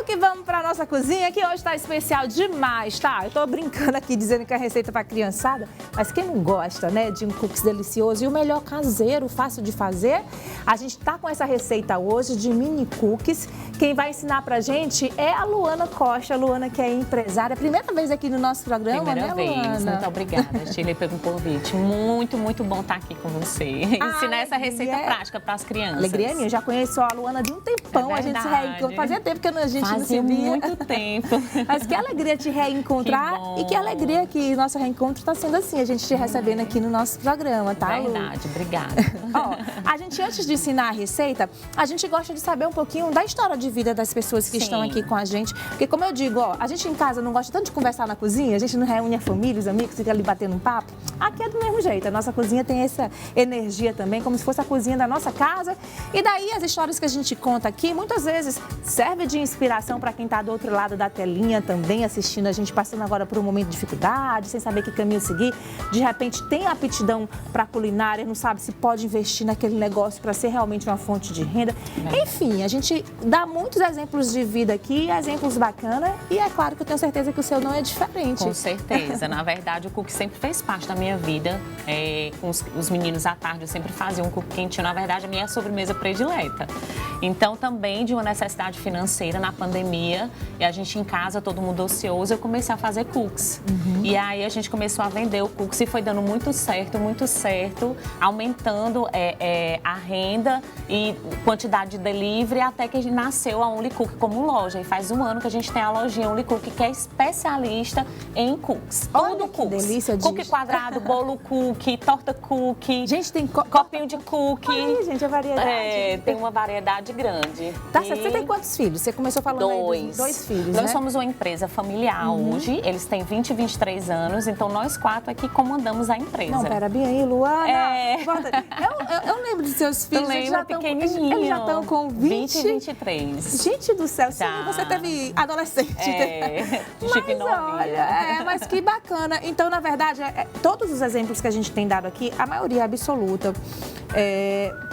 que vamos para nossa cozinha, que hoje está especial demais, tá? Eu tô brincando aqui, dizendo que é receita para criançada, mas quem não gosta, né, de um cookies delicioso e o melhor caseiro, fácil de fazer, a gente tá com essa receita hoje de mini cookies. Quem vai ensinar pra gente é a Luana Costa. A Luana, que é empresária, primeira vez aqui no nosso programa, primeira né, Luana? vez. Muito obrigada, Shirley, pelo convite. Muito, muito bom estar aqui com você. Ensinar essa receita prática para as crianças. Alegria minha, eu já conheço a Luana de um tempão, a gente se reencontra. Fazia tempo que a gente não se via. Muito tempo. Mas que alegria te reencontrar e que alegria que nosso reencontro está sendo assim, a gente te recebendo aqui no nosso programa, tá, Lu? Verdade, obrigada. Ó, a gente, antes de ensinar a receita, a gente gosta de saber um pouquinho da história de vida das pessoas que estão aqui com a gente. Porque, como eu digo, ó, a gente em casa não gosta tanto de conversar na cozinha, a gente não reúne a família, os amigos, fica ali batendo um papo. Aqui é do mesmo jeito, a nossa cozinha tem essa energia também, como se fosse a cozinha da nossa casa. E daí as histórias que a gente conta aqui, muitas vezes serve de inspiração para quem está do outro lado da telinha também, assistindo a gente, passando agora por um momento de dificuldade, sem saber que caminho seguir. De repente tem aptidão para culinária, não sabe se pode investir naquele negócio para ser realmente uma fonte de renda. Enfim, a gente dá muitos exemplos de vida aqui, exemplos bacanas, e é claro que eu tenho certeza que o seu não é diferente. Com certeza. Na verdade, o cookie sempre fez parte da minha vida. Com os meninos à tarde, eu sempre fazia um cookie quentinho. Na verdade, a minha sobremesa predileta. Então, também de uma necessidade financeira na pandemia, e a gente em casa, todo mundo ocioso, eu comecei a fazer cookies. E aí a gente começou a vender o cookies e foi dando muito certo, aumentando a renda e quantidade de delivery, até que nasceu a Only Cook como loja. E faz um ano que a gente tem a lojinha Only Cook, que é especialista em cookies. Tudo cookies. Delícia disso. Cookie quadrado, bolo cookie, torta cookie. Gente, tem copinho de cookie. Olha, gente, a variedade. Tem uma variedade grande. Tá certo. Você tem quantos filhos? Você começou falando aí dos 2 filhos, Nós somos uma empresa familiar hoje. Eles têm 20 e 23 anos, então nós 4 aqui comandamos a empresa. Não, pera bem aí, Luana. Eu lembro dos seus filhos. Eles já estão com 20 e 23. Gente do céu, você teve adolescente. Mas que bacana. Então, na verdade, todos os exemplos que a gente tem dado aqui, a maioria absoluta,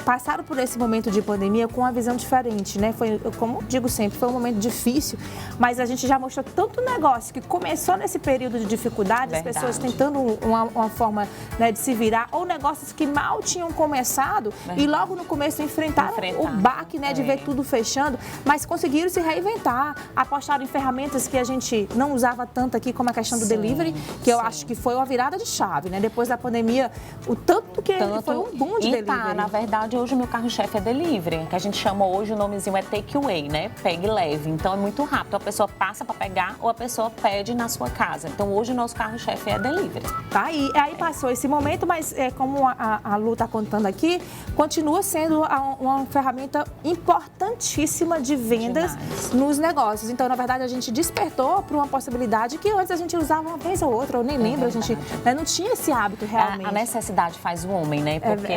passaram por esse momento de pandemia com uma visão diferente, né? Foi, como digo sempre, foi um momento difícil, mas a gente já mostrou tanto negócio que começou nesse período de dificuldade, as pessoas tentando uma forma, né, de se virar, ou negócios que mal tinham começado e logo no começo enfrentaram o baque, né, de ver tudo fechando, mas conseguiram se reinventar, apostaram em ferramentas que a gente não usava tanto aqui, como a questão do delivery, que eu acho que foi uma virada de chave, né? Depois da pandemia, o tanto que foi um boom de delivery. Na verdade, hoje o meu carro-chefe é delivery, que a gente chama hoje, o nomezinho é take away, né? Pegue e leve. Então é muito rápido, a pessoa passa para pegar ou a pessoa pede na sua casa. Então hoje o nosso carro-chefe é delivery. Tá aí, passou esse momento, mas como a Lu tá contando aqui, continua sendo uma ferramenta importantíssima de vendas nos negócios. Então, na verdade, a gente despertou para uma possibilidade que antes a gente usava uma vez ou outra, eu nem lembro, a gente não tinha esse hábito realmente. A necessidade faz o homem, né? Porque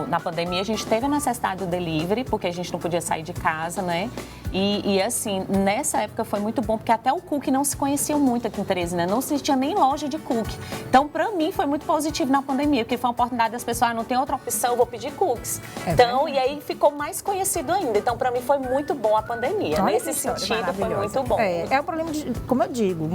na pandemia a gente teve a necessidade do delivery, porque a gente não podia sair de casa, né? E assim, nessa época foi muito bom, porque até o cookie não se conhecia muito aqui em Teresina, não se tinha nem loja de cookie. Então, para mim, foi muito positivo na pandemia, porque foi uma oportunidade das pessoas, não tem outra opção, eu vou pedir cookies. E aí ficou mais conhecido ainda. Então, para mim, foi muito bom a pandemia. Nesse sentido, foi muito bom. É um problema, como eu digo,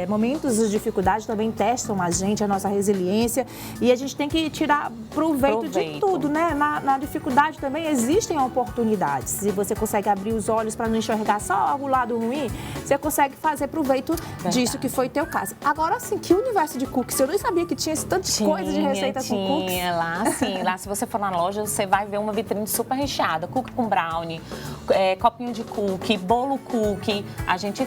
momentos de dificuldade também testam a gente, a nossa resiliência, e a gente tem que tirar proveito de tudo, né? Na dificuldade também existem oportunidades. Se você consegue abrir os olhos para não enxergar só o lado ruim, você consegue fazer proveito disso que foi teu caso. Agora, assim, que universo de cookies? Eu nem sabia que tinha tantas coisas de receita com cookies. Lá se você for na loja, você vai ver uma vitrine super recheada. Cookie com brownie, copinho de cookie, bolo cookie. A gente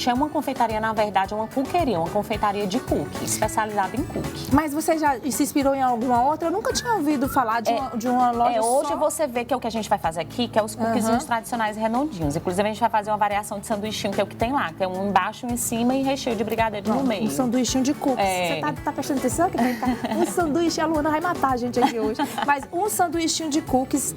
é uma confeitaria, na verdade, é uma cookeria, uma confeitaria de cookie, especializada em cookie. Mas você já se inspirou em alguma outra? Eu nunca tinha ouvido falar de uma loja hoje só. Você vê que é o que a gente vai fazer aqui, que é os cookiezinhos tradicionais redondinhos. Inclusive, a gente vai fazer uma variação de sanduichinho, que é o que tem lá, que é um embaixo, um em cima e recheio de brigadeiro no meio. Um sanduichinho de cookies. Você tá prestando atenção? Um sanduíche, a Luana vai matar a gente aqui hoje. Mas um sanduichinho de cookies,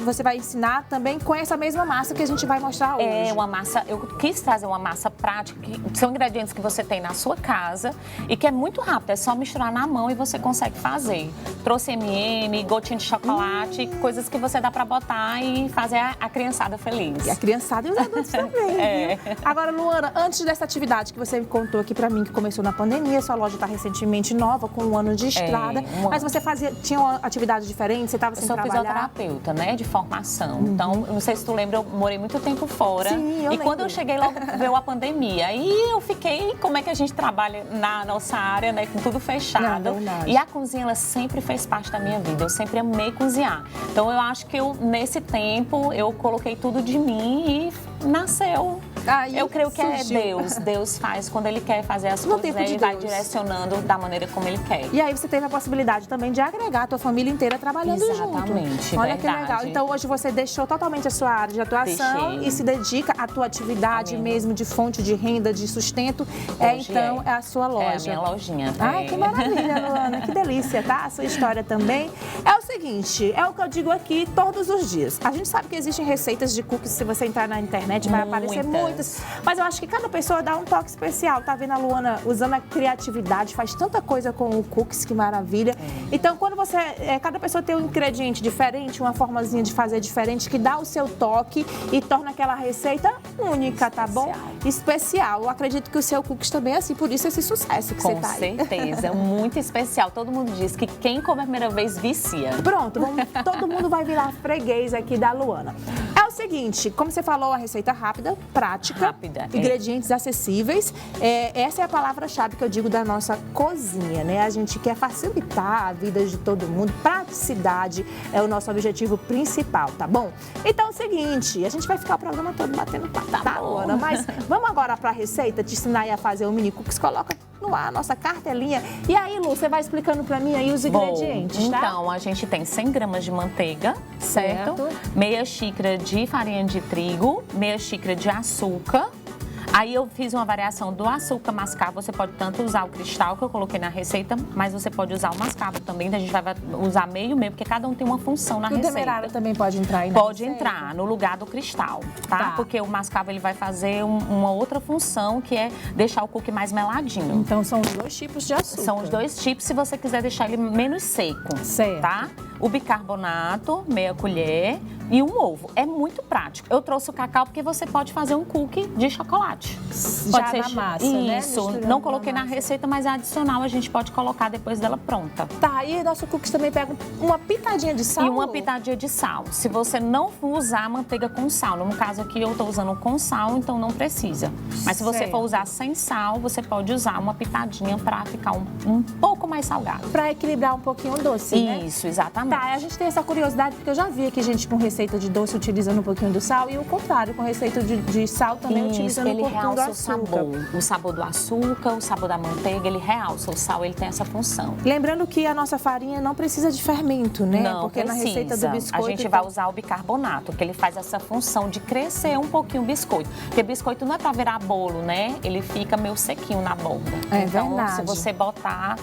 você vai ensinar também com essa mesma massa que a gente vai mostrar hoje. Uma massa, eu quis trazer uma massa prática, que são ingredientes que você tem na sua casa e que é muito rápido, é só misturar na mão e você consegue fazer. trouxe M&M, gotinha de chocolate, coisas que você dá pra botar e fazer a criançada feliz. E a criançada e os adultos também, viu? Agora, Luana, antes dessa atividade que você contou aqui pra mim, que começou na pandemia, sua loja tá recentemente nova, com 1 ano de estrada, mas você tinha uma atividade diferente, você estava sem trabalhar? Eu sou fisioterapeuta, né, de formação. Então, não sei se tu lembra, eu morei muito tempo fora. Sim, eu e quando eu cheguei logo veio a pandemia. Aí eu fiquei, como é que a gente trabalha na nossa área, né, com tudo fechado. E a cozinha, ela sempre fez parte da minha vida. Eu sempre amei cozinhar. Então, eu acho que nesse tempo, eu coloquei tudo de mim e nasceu. Eu creio que é Deus. Deus faz quando Ele quer fazer as coisas, né? Ele vai direcionando da maneira como Ele quer. E aí você teve a possibilidade também de agregar a tua família inteira trabalhando junto. Exatamente, olha que legal. Então hoje você deixou totalmente a sua área de atuação e se dedica à tua atividade mesmo de fonte de renda, de sustento. Então é a sua loja. É a minha lojinha. Ai, que maravilha, Luana. Que delícia, tá? A sua história também. É o seguinte, é o que eu digo aqui todos os dias. A gente sabe que existem receitas de cookies, se você entrar na internet vai aparecer muitas. Mas eu acho que cada pessoa dá um toque especial. Tá vendo a Luana usando a criatividade, faz tanta coisa com o cookies, que maravilha. Então, quando cada pessoa tem um ingrediente diferente, uma formazinha de fazer diferente, que dá o seu toque e torna aquela receita única, tá bom? Especial. Eu acredito que o seu cookies também é assim, por isso esse sucesso que você tá aí. Com certeza, muito especial. Todo mundo diz que quem come a primeira vez vicia. Pronto, todo mundo vai virar freguês aqui da Luana. É o seguinte, como você falou, a receita rápida, prática, ingredientes acessíveis. Essa é a palavra-chave que eu digo da nossa cozinha, né? A gente quer facilitar a vida de todo mundo. Praticidade é o nosso objetivo principal, tá bom? Então é o seguinte, a gente vai ficar o programa todo batendo papo, tá, Luana? Mas vamos agora para a receita, te ensinar a fazer o mini cookies. Coloca no ar a nossa cartelinha. E aí, Lu, você vai explicando para mim aí os ingredientes, tá? Então, a gente tem 100 gramas de manteiga, certo? Meia xícara de farinha de trigo, meia xícara de açúcar. Aí eu fiz uma variação do açúcar mascavo. Você pode tanto usar o cristal que eu coloquei na receita, mas você pode usar o mascavo também. A gente vai usar meio, porque cada um tem uma função na receita. O demerara também pode entrar aí? Pode entrar no lugar do cristal, tá? Porque o mascavo ele vai fazer uma outra função, que é deixar o cookie mais meladinho. Então são os 2 tipos de açúcar. São os 2 tipos, se você quiser deixar ele menos seco, tá? O bicarbonato, meia colher e um ovo. É muito prático. Eu trouxe o cacau porque você pode fazer um cookie de chocolate. Já na massa, né? Isso. Não coloquei na receita, mas é adicional. A gente pode colocar depois dela pronta. Tá, e nosso cookies também pega uma pitadinha de sal? E uma pitadinha de sal. Se você não usar manteiga com sal, no caso aqui eu tô usando com sal, então não precisa. Mas se você for usar sem sal, você pode usar uma pitadinha pra ficar um pouco mais salgado. Pra equilibrar um pouquinho o doce, né? Isso, exatamente. Tá, a gente tem essa curiosidade, porque eu já vi aqui gente com receita de doce utilizando um pouquinho do sal e o contrário, com receita de sal também utilizando um pouquinho do açúcar. O sabor do açúcar, o sabor da manteiga, ele realça. O sal, ele tem essa função. Lembrando que a nossa farinha não precisa de fermento, né? Não, porque precisa. Na receita do biscoito... A gente vai usar o bicarbonato, que ele faz essa função de crescer um pouquinho o biscoito. Porque biscoito não é pra virar bolo, né? Ele fica meio sequinho na borda. Então, verdade. Se você botar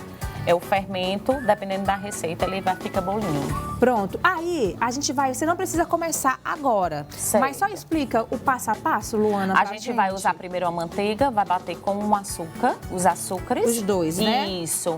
o fermento, dependendo da receita, ele vai ficar bolinho. Pronto. Aí, a gente vai... Você não precisa começar agora. Certo. Mas só explica o passo a passo, Luana, A gente vai usar primeiro a manteiga, vai bater com o açúcar, os açúcares. Os 2, né? Isso.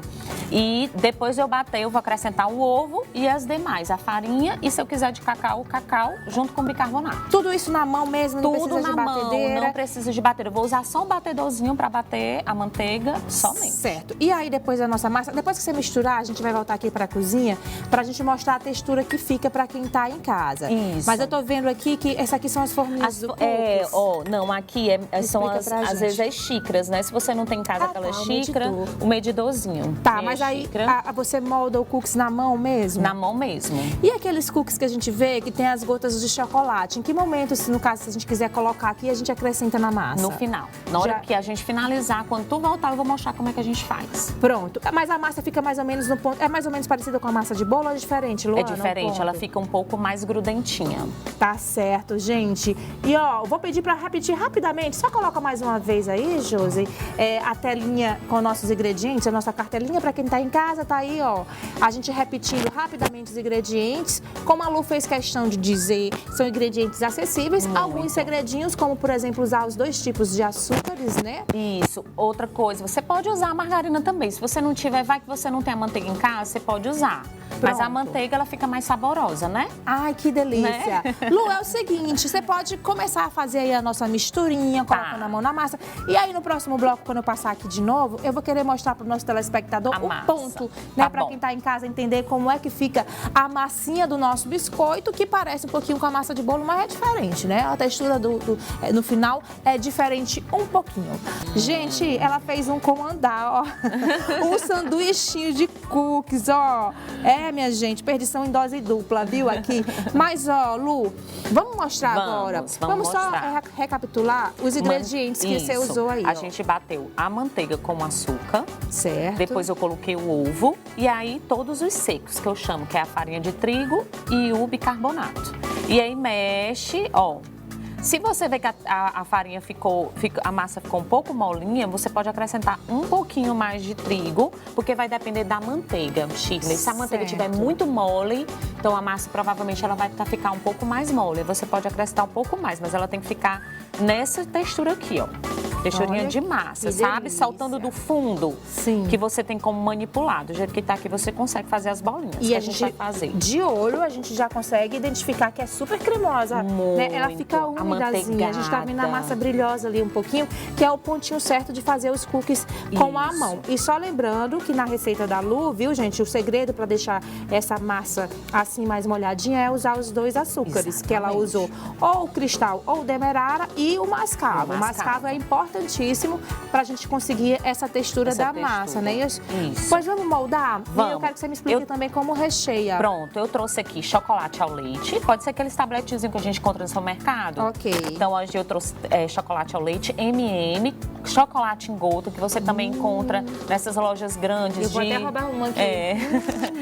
E depois eu bater, eu vou acrescentar o ovo e as demais, a farinha. E se eu quiser de cacau, o cacau, junto com o bicarbonato. Tudo isso na mão mesmo? Não Tudo precisa na de batedeira? mão, não precisa de batedeira. Eu vou usar só um batedorzinho para bater a manteiga somente. Certo. E aí, depois da nossa massa, depois que você misturar, a gente vai voltar aqui para a cozinha pra gente mostrar a textura que fica para quem tá em casa. Isso. Mas eu tô vendo aqui que essa aqui são as forminhas do cookies. Não, aqui são às vezes as xícaras, né? Se você não tem em casa aquela xícara, o medidorzinho. Tá, mas aí você molda o cookies na mão mesmo? Na mão mesmo. E aqueles cookies que a gente vê que tem as gotas de chocolate, em que momento, no caso, se a gente quiser colocar aqui, a gente acrescenta na massa? No final. Na hora que a gente finalizar, quando tu voltar, eu vou mostrar como é que a gente faz. Pronto. Mas a massa fica mais ou menos no ponto... É mais ou menos parecida com a massa de bolo ou é diferente, Luana? É diferente, ela fica um pouco mais grudentinha. Tá certo, gente. E ó, vou pedir pra repetir rapidamente, só coloca mais uma vez aí, Josi, a telinha com nossos ingredientes, a nossa cartelinha pra quem tá em casa, tá aí, ó. A gente repetindo rapidamente os ingredientes, como a Lu fez questão de dizer, são ingredientes acessíveis, alguns segredinhos, como por exemplo, usar os 2 tipos de açúcares, né? Isso. Outra coisa, você pode usar a margarina também, se você não tiver vai que você não tem a manteiga em casa, você pode usar. Mas a Pronto. manteiga, ela fica mais saborosa, né? Ai, que delícia. Lu, é o seguinte, você pode começar a fazer aí a nossa misturinha, colocando a mão na massa. E aí, no próximo bloco, quando eu passar aqui de novo, eu vou querer mostrar pro nosso telespectador A o massa. ponto, né? Tá Pra bom. quem tá em casa entender como é que fica a massinha do nosso biscoito, que parece um pouquinho com a massa de bolo, mas é diferente, né? A textura no final é diferente um pouquinho. Gente, ela fez um comandar, ó. Um sanduichinho de cookies, ó. É, minha gente, perdição em dose dupla, viu, aqui? Mas, ó, Lu, vamos mostrar agora. Vamos só mostrar. Recapitular os ingredientes que você Isso. usou aí, A ó. gente bateu a manteiga com açúcar, Certo. depois eu coloquei o ovo e aí todos os secos, que eu chamo, que é a farinha de trigo e o bicarbonato. E aí mexe, ó. Se você vê que a farinha a massa ficou um pouco molinha, você pode acrescentar um pouquinho mais de trigo, porque vai depender da manteiga, Shirley. Se a manteiga estiver muito mole, então a massa provavelmente ela vai ficar um pouco mais mole. Você pode acrescentar um pouco mais, mas ela tem que ficar nessa textura aqui, ó. Texturinha Olha de massa, que sabe? delícia. Saltando do fundo. Sim. Que você tem como manipular. Do jeito que tá aqui, você consegue fazer as bolinhas E que a gente gente, vai fazer. de olho, a gente já consegue identificar que é super cremosa. Né? Ela fica Muito. umidazinha. A gente tá vendo a Amanteigada. massa brilhosa ali um pouquinho, que é o pontinho certo de fazer os cookies com a Isso. mão. E só lembrando que na receita da Lu, viu, gente, o segredo para deixar essa massa assim mais molhadinha é usar os 2 açúcares, que ela Exatamente. usou ou o cristal ou o demerara e o mascavo. O O mascavo mascavo. é importantíssimo para a gente conseguir essa textura Essa da massa, textura. né? Isso. Pois vamos moldar? E eu Vamos. quero que você me explique Eu- também como recheia. Pronto, eu trouxe aqui chocolate ao leite. Pode ser aqueles tabletezinhos que a gente encontra no supermercado. Ok. Então, hoje eu trouxe chocolate ao leite, M&M, chocolate em gota, que você também encontra nessas lojas grandes. Eu vou até roubar uma aqui.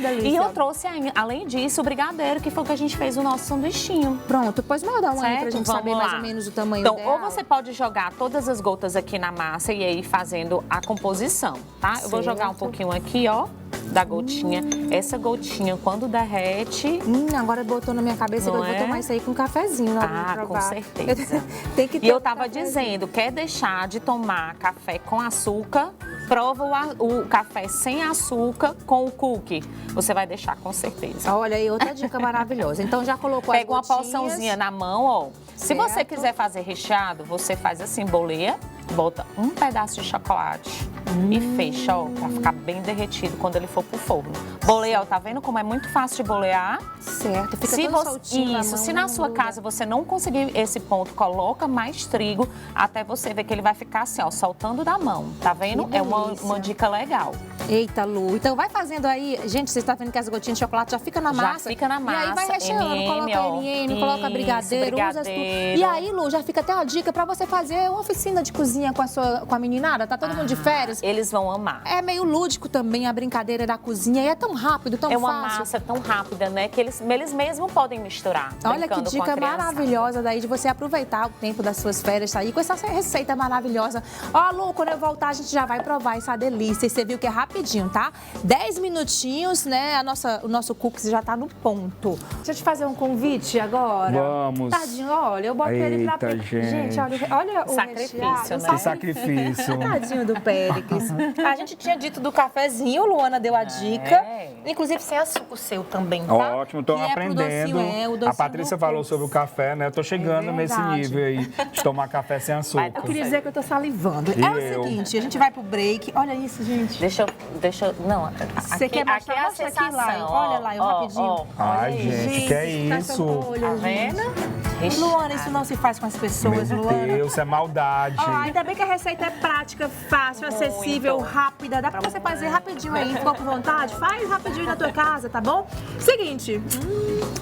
Delícia. E eu trouxe, além disso, o brigadeiro, que foi o que a gente fez o nosso sanduichinho. Pronto, pois molda um aí pra Certo? gente Vamos saber mais lá. ou menos o tamanho Então, dela. ou você pode jogar todas as gotas aqui na massa e aí fazendo a composição, tá? Eu vou jogar um Certo. pouquinho aqui, ó, da gotinha. Essa gotinha, quando derrete, Agora botou na minha cabeça que eu Não vou é? tomar isso aí com um cafezinho na hora de ah, com provar. certeza. Tem que ter E eu um tava cafezinho. dizendo, quer deixar de tomar café com açúcar, prova o café sem açúcar com o cookie. Você vai deixar com certeza. Olha aí, outra dica maravilhosa. Então já colocou Pega uma as gotinhas. porçãozinha na mão, ó. Se você Certo. quiser fazer recheado, você faz assim, boleia, bota um pedaço de chocolate e fecha, ó, pra ficar bem derretido quando ele for pro forno. Boleia, ó, tá vendo como é muito fácil de bolear? Certo, fica Se todo você, soltinho na mão, se na não sua gruda. casa você não conseguir esse ponto, coloca mais trigo até você ver que ele vai ficar assim, ó, soltando da mão. Tá vendo? Que É uma delícia. dica legal. Eita, Lu. Então vai fazendo aí. Gente, vocês estão vendo que as gotinhas de chocolate já fica na Já massa. fica na E aí vai massa, recheando. M&M, Coloca ó. M&M, coloca Isso, brigadeiro, usa tudo. brigadeiro. E aí, Lu, já fica até uma dica pra você fazer uma oficina de cozinha com a meninada. Tá todo mundo de férias. Eles vão amar. É meio lúdico também a brincadeira da cozinha. E é tão rápido, tão É uma fácil. massa tão rápida, né? Que eles mesmos podem misturar. Olha que brincando com a dica criançada. maravilhosa daí de você aproveitar o tempo das suas férias aí com essa receita maravilhosa. Ó, Lu, quando eu voltar a gente já vai provar essa delícia. E você viu que é rapidinho, tá? 10 minutinhos, né? O nosso cookies já tá no ponto. Deixa eu te fazer um convite agora. Vamos. Tadinho, olha, eu boto ele pra... Eita, gente. Olha o Sacrifício, recheado, né? Que sacrifício. Tadinho do Péricles. A gente tinha dito do cafezinho, Luana deu a dica. É. Inclusive sem açúcar o seu também, tá? Ótimo, tô Que é pro aprendendo. docinho, o docinho A Patrícia do falou cookies. sobre o café, né? Eu tô chegando nesse verdade. nível aí de tomar café sem açúcar. dar Eu queria dizer que eu tô salivando. E É o eu? seguinte, a gente vai pro break. Olha isso, gente. Deixa eu... Não, Você aqui, quer mostrar? aqui é a Mostra aqui, sensação. Lai. Olha, Lai, rapidinho. Olha Ai, aí. gente, que é tá isso? tão olho, Tá gente. vendo? Luana, isso não se faz com as pessoas, Meu Luana. Deus, é maldade. Ó, ainda bem que a receita é prática, fácil, acessível, rápida. Dá pra você fazer rapidinho aí. Ficou com vontade? Faz rapidinho na tua casa, tá bom? Seguinte,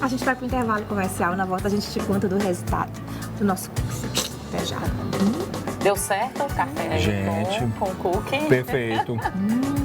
a gente vai pro intervalo comercial. Na volta a gente te conta do resultado do nosso curso. Até já. Deu certo o café aí Gente. com cookie? Perfeito.